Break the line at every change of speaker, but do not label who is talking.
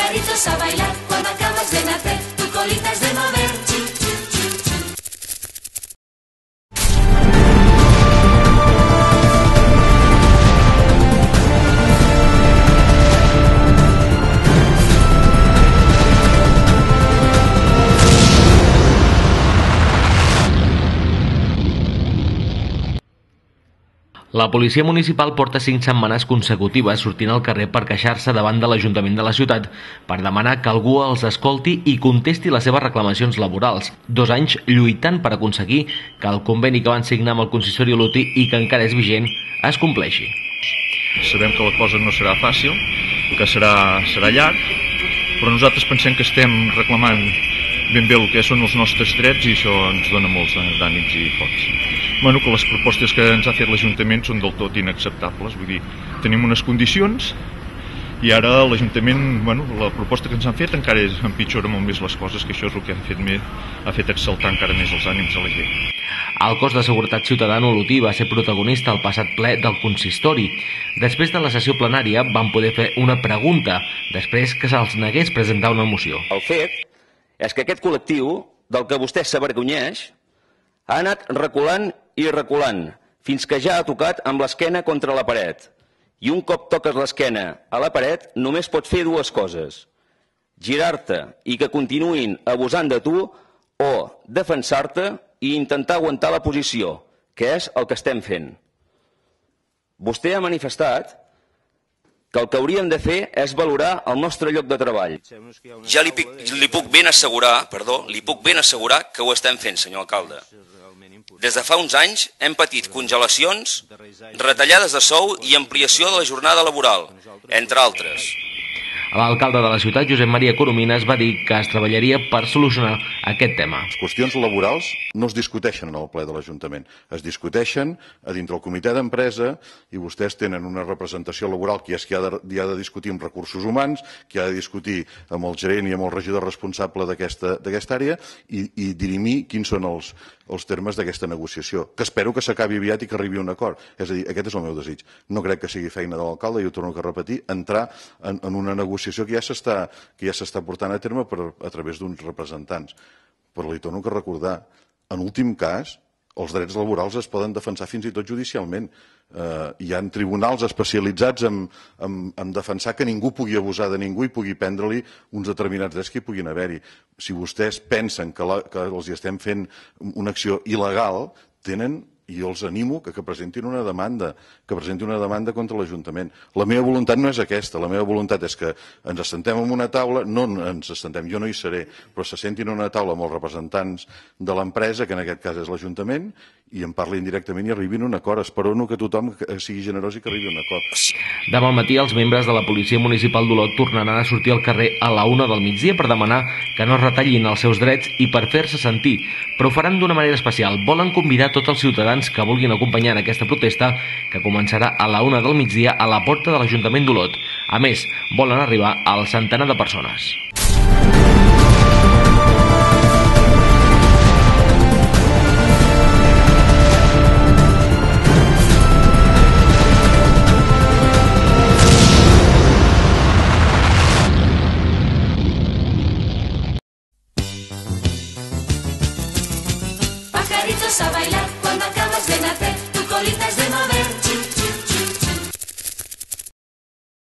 pajaritos a bailar. Cuando acabas de nacer, tu colita es de mover. Chu, chu, chu, chu.
La policia municipal porta 5 setmanes consecutives sortint al carrer per queixar-se davant de l'Ajuntament de la ciutat per demanar que algú els escolti i contesti les seves reclamacions laborals. 2 anys lluitant per aconseguir que el conveni que van signar amb el consistori Oloti i que encara és vigent es compleixi.
Sabem que la cosa no serà fàcil, que serà llarg, però nosaltres pensem que estem reclamant ben bé el que són els nostres drets i això ens dona molts d'ànims i forts. Bueno, que les propostes que ens ha fet l'Ajuntament són del tot inacceptables, vull dir, tenim unes condicions i ara l'Ajuntament, bueno, la proposta que ens han fet encara empitjora molt més les coses, que això és el que ha fet exaltar encara més els ànims de la gent.
El cos de seguretat ciutadana Olotí va ser protagonista al passat ple del consistori. Després de la sessió plenària van poder fer una pregunta, després que se'ls negués presentar una moció.
El fet és que aquest col·lectiu, del que vostè s'avergonyeix, ha anat reculant i reculant, fins que ja ha tocat amb l'esquena contra la paret. I un cop toques l'esquena a la paret, només pots fer 2 coses. Girar-te i que continuïn abusant de tu, o defensar-te i intentar aguantar la posició, que és el que estem fent. Vostè ha manifestat que el que hauríem de fer és valorar el nostre lloc de treball. Ja li puc ben assegurar que ho estem fent, senyor alcalde. Des de fa uns anys hem patit congelacions, retallades de sou i ampliació de la jornada laboral, entre altres.
L'alcalde de la ciutat, Josep Maria Coromines, va dir que es treballaria per solucionar aquest tema.
Les qüestions laborals no es discuteixen en el ple de l'Ajuntament, es discuteixen a dintre el comitè d'empresa i vostès tenen una representació laboral que és qui ha de discutir amb recursos humans, qui ha de discutir amb el gerent i amb el regidor responsable d'aquesta àrea i dirimir quins són els termes d'aquesta negociació, que espero que s'acabi aviat i que arribi a un acord. És a dir, aquest és el meu desig. No crec que sigui feina de l'alcalde, i ho torno a repetir, entrar en una negociació que ja s'està portant a terme a través d'uns representants. Però li torno a recordar, en últim cas, els drets laborals es poden defensar fins i tot judicialment. Hi ha tribunals especialitzats en defensar que ningú pugui abusar de ningú i pugui prendre-li uns determinats drets que hi puguin haver-hi. Si vostès pensen que els estem fent una acció il·legal, tenen, i jo els animo que presentin una demanda, contra l'Ajuntament. La meva voluntat no és aquesta, la meva voluntat és que ens assentem en una taula, no ens assentem, jo no hi seré, però s'assentin en una taula amb els representants de l'empresa, que en aquest cas és l'Ajuntament, i en parlin directament i arribin a un acord. Espero que tothom sigui generós i que arribi a un acord.
Demà al matí els membres de la Policia Municipal d'Olot tornaran a sortir al carrer a la 1 del migdia per demanar que no es retallin els seus drets i per fer-se sentir, però ho faran d'una manera especial. Volen convidar tots els ciutadans que vulguin acompanyar en aquesta protesta, que començarà a la 1 del migdia a la porta de l'Ajuntament d'Olot. A més, volen arribar al centenar de persones.